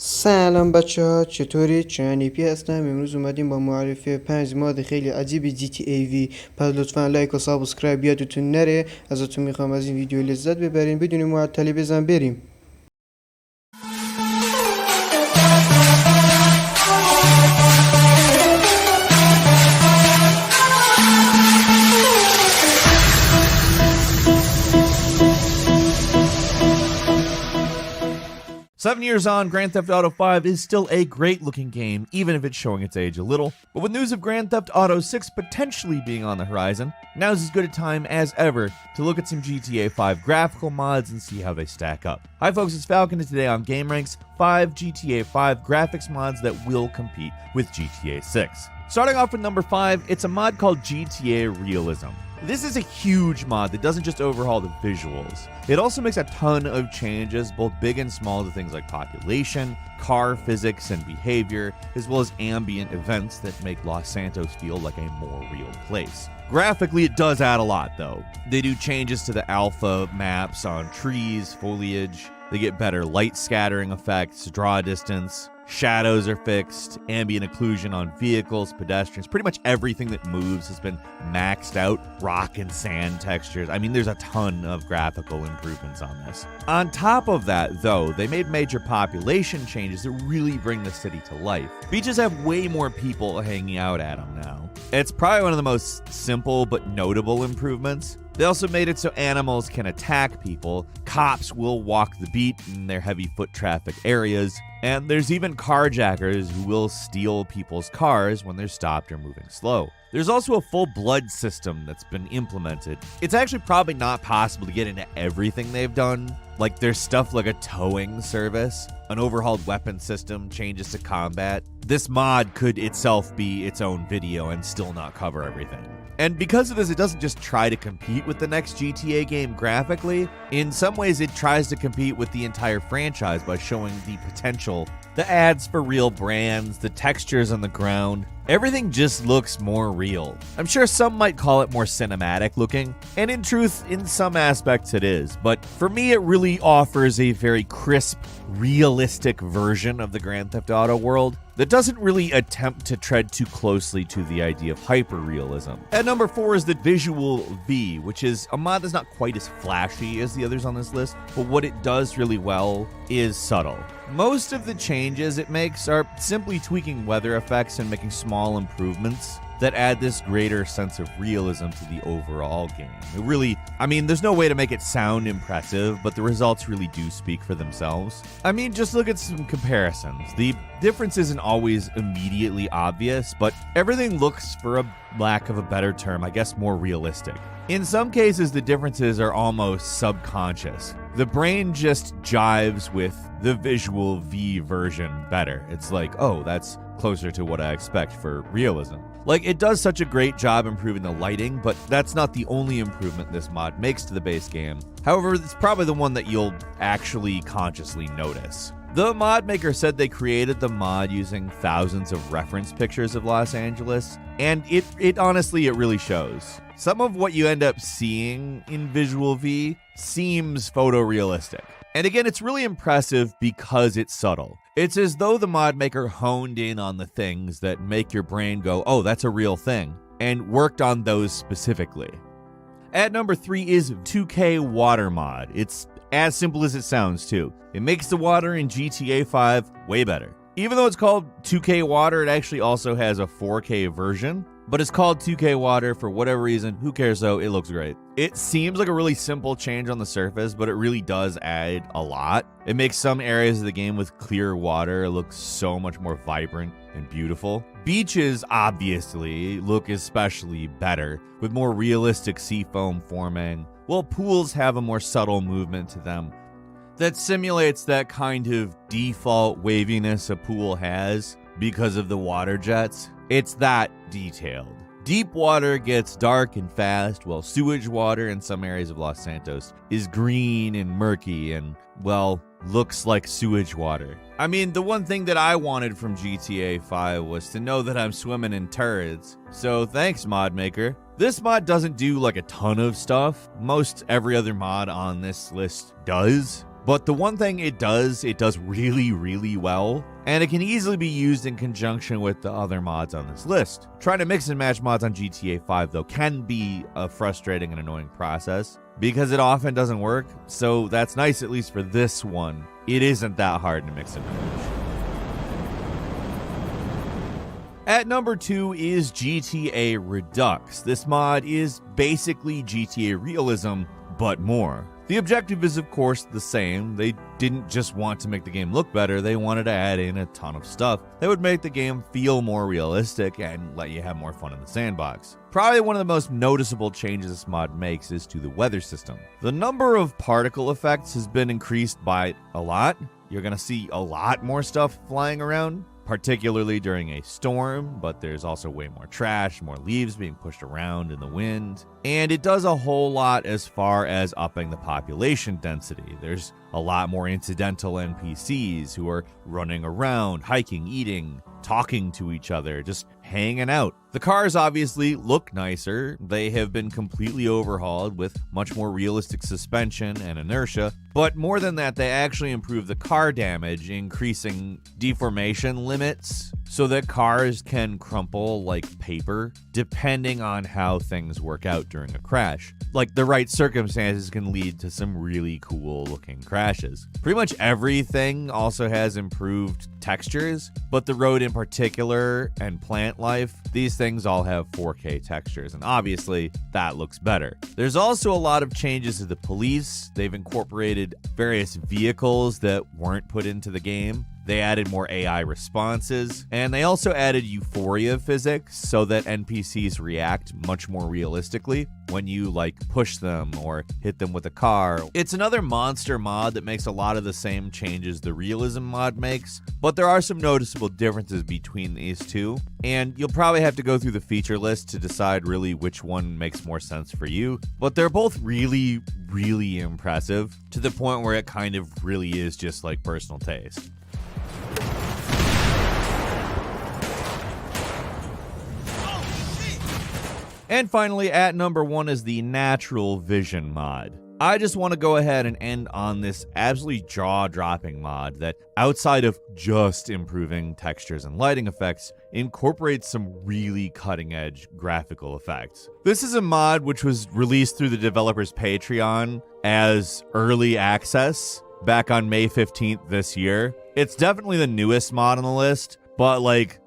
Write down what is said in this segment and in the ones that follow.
سلام بچه ها، چطوری؟ چنانیپی هستم. امروز اومدیم با معرفی 5 ماد خیلی عجیب GTA V. پس لطفا لایک و سابسکرایب یادتون نره. ازتون میخوام از این ویدیو لذت ببرین. بدون معطلی بزن بریم. Seven years on, Grand Theft Auto 5 is still a great-looking game, even if it's showing its age a little. But with news of Grand Theft Auto 6 potentially being on the horizon, now's as good a time as ever to look at some GTA 5 graphical mods and see how they stack up. Hi folks, it's Falcon, and today on GameRanks, 5 GTA 5 graphics mods that will compete with GTA 6. Starting off with number 5, it's a mod called GTA Realism. This is a huge mod that doesn't just overhaul the visuals. It also makes a ton of changes, both big and small, to things like population, car physics and behavior, as well as ambient events that make Los Santos feel like a more real place. Graphically, it does add a lot, though. They do changes to the alpha maps on trees, foliage. They get better light scattering effects, draw distance. Shadows are fixed, ambient occlusion on vehicles, pedestrians, pretty much everything that moves has been maxed out. Rock and sand textures. I mean, there's a ton of graphical improvements on this. On top of that, though, they made major population changes that really bring the city to life. Beaches have way more people hanging out at them now. It's probably one of the most simple but notable improvements. They also made it so animals can attack people, cops will walk the beat in their heavy foot traffic areas, and there's even carjackers who will steal people's cars when they're stopped or moving slow. There's also a full blood system that's been implemented. It's actually probably not possible to get into everything they've done. Like, there's stuff like a towing service, an overhauled weapon system, changes to combat. This mod could itself be its own video and still not cover everything. And because of this, it doesn't just try to compete with the next GTA game graphically. In some ways, it tries to compete with the entire franchise by showing the potential, the ads for real brands, the textures on the ground. Everything just looks more real. I'm sure some might call it more cinematic looking, and in truth, in some aspects it is, but for me it really offers a very crisp, realistic version of the Grand Theft Auto world that doesn't really attempt to tread too closely to the idea of hyper-realism. At number 4 is the Visual V, which is a mod that's not quite as flashy as the others on this list, but what it does really well is subtle. Most of the changes it makes are simply tweaking weather effects and making small improvements that add this greater sense of realism to the overall game. It really, I mean, there's no way to make it sound impressive, but the results really do speak for themselves. I mean, just look at some comparisons. The difference isn't always immediately obvious, but everything looks, for a lack of a better term, I guess, more realistic. In some cases, the differences are almost subconscious. The brain just jives with the Visual V version better. It's like, oh, that's closer to what I expect for realism. Like, it does such a great job improving the lighting, but that's not the only improvement this mod makes to the base game. However, it's probably the one that you'll actually consciously notice. The mod maker said they created the mod using thousands of reference pictures of Los Angeles, and it honestly, it really shows. Some of what you end up seeing in Visual V seems photorealistic. And again, it's really impressive because it's subtle. It's as though the mod maker honed in on the things that make your brain go, oh, that's a real thing, and worked on those specifically. At number 3 is 2K Water Mod. It's as simple as it sounds, too. It makes the water in GTA 5 way better. Even though it's called 2K Water, it actually also has a 4K version, but it's called 2K Water for whatever reason. Who cares though? It looks great. It seems like a really simple change on the surface, but it really does add a lot. It makes some areas of the game with clear water look so much more vibrant and beautiful. Beaches obviously look especially better, with more realistic sea foam forming, while pools have a more subtle movement to them that simulates that kind of default waviness a pool has because of the water jets. It's that detailed. Deep water gets dark and fast, while sewage water in some areas of Los Santos is green and murky and, well, looks like sewage water. I mean, the one thing that I wanted from GTA 5 was to know that I'm swimming in turds. So thanks, mod maker. This mod doesn't do like a ton of stuff. Most every other mod on this list does. But the one thing it does really, really well, and it can easily be used in conjunction with the other mods on this list. Trying to mix and match mods on GTA 5, though, can be a frustrating and annoying process because it often doesn't work, so that's nice at least for this one. It isn't that hard to mix and match. At number 2 is GTA Redux. This mod is basically GTA Realism, but more. The objective is, of course, the same. They didn't just want to make the game look better, they wanted to add in a ton of stuff that would make the game feel more realistic and let you have more fun in the sandbox. Probably one of the most noticeable changes this mod makes is to the weather system. The number of particle effects has been increased by a lot. You're gonna see a lot more stuff flying around, particularly during a storm, but there's also way more trash, more leaves being pushed around in the wind. And it does a whole lot as far as upping the population density. There's a lot more incidental NPCs who are running around, hiking, eating, talking to each other, just hanging out. The cars obviously look nicer. They have been completely overhauled with much more realistic suspension and inertia. But more than that, they actually improve the car damage, increasing deformation limits so that cars can crumple like paper depending on how things work out during a crash. Like, the right circumstances can lead to some really cool looking crashes. Pretty much everything also has improved textures, but the road in particular and plant life, these things all have 4K textures, and obviously that looks better. There's also a lot of changes to the police. They've incorporated various vehicles that weren't put into the game. They added more AI responses, and they also added euphoria physics so that NPCs react much more realistically when you push them or hit them with a car. It's another monster mod that makes a lot of the same changes the realism mod makes, but there are some noticeable differences between these two, and you'll probably have to go through the feature list to decide really which one makes more sense for you. But they're both really, really impressive to the point where it kind of really is just like personal taste. And finally, at number 1 is the Natural Vision mod. I just want to go ahead and end on this absolutely jaw-dropping mod that, outside of just improving textures and lighting effects, incorporates some really cutting-edge graphical effects. This is a mod which was released through the developer's Patreon as early access back on May 15th this year. It's definitely the newest mod on the list, but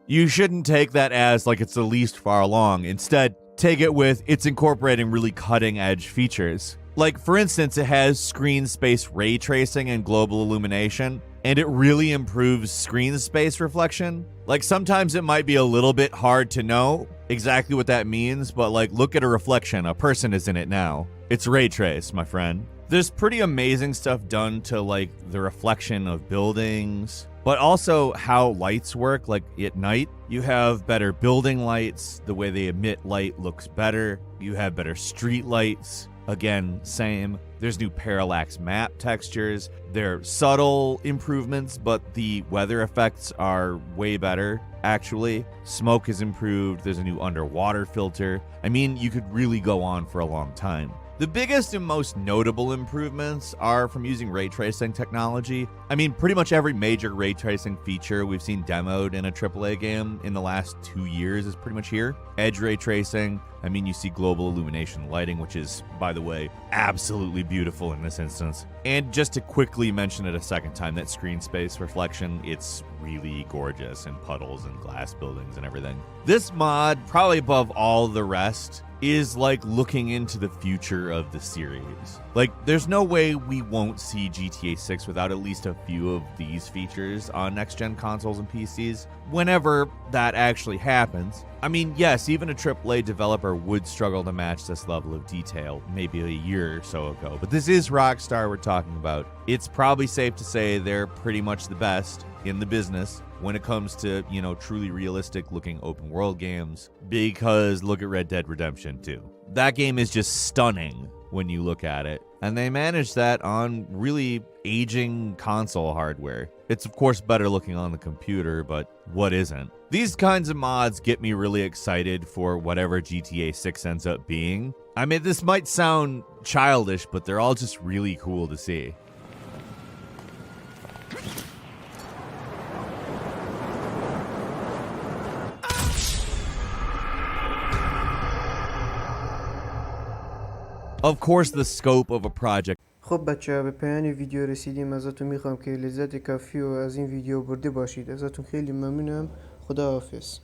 you shouldn't take that as it's the least far along. Instead, take it with it's incorporating really cutting edge features. For instance, it has screen space ray tracing and global illumination, and it really improves screen space reflection. Sometimes it might be a little bit hard to know exactly what that means, but look at a reflection. A person is in it now. It's ray trace, my friend. There's pretty amazing stuff done to the reflection of buildings, but also how lights work. At night, you have better building lights. The way they emit light looks better. You have better street lights. Again, same. There's new parallax map textures. They're subtle improvements, but the weather effects are way better, actually. Smoke is improved. There's a new underwater filter. I mean, you could really go on for a long time. The biggest and most notable improvements are from using ray tracing technology. I mean, pretty much every major ray tracing feature we've seen demoed in a AAA game in the last 2 years is pretty much here. Edge ray tracing. I mean, you see global illumination lighting, which is, by the way, absolutely beautiful in this instance. And just to quickly mention it a second time, that screen space reflection, it's really gorgeous in puddles and glass buildings and everything. This mod, probably above all the rest, is looking into the future of the series. There's no way we won't see GTA 6 without at least a few of these features on next-gen consoles and PCs, whenever that actually happens. I mean, yes, even a AAA developer would struggle to match this level of detail maybe a year or so ago, but this is Rockstar we're talking about. It's probably safe to say they're pretty much the best in the business when it comes to, truly realistic looking open world games, because look at Red Dead Redemption 2. That game is just stunning when you look at it, and they managed that on really aging console hardware. It's of course better looking on the computer, but what isn't? These kinds of mods get me really excited for whatever GTA 6 ends up being. I mean, this might sound childish, but they're all just really cool to see. Of course, the scope of a project خب بچه به پایان ویدیو رسیدیم. ازتون میخوام که لذت کافی و از این ویدیو برده باشید. ازتون خیلی ممنونم. خدا حافظ.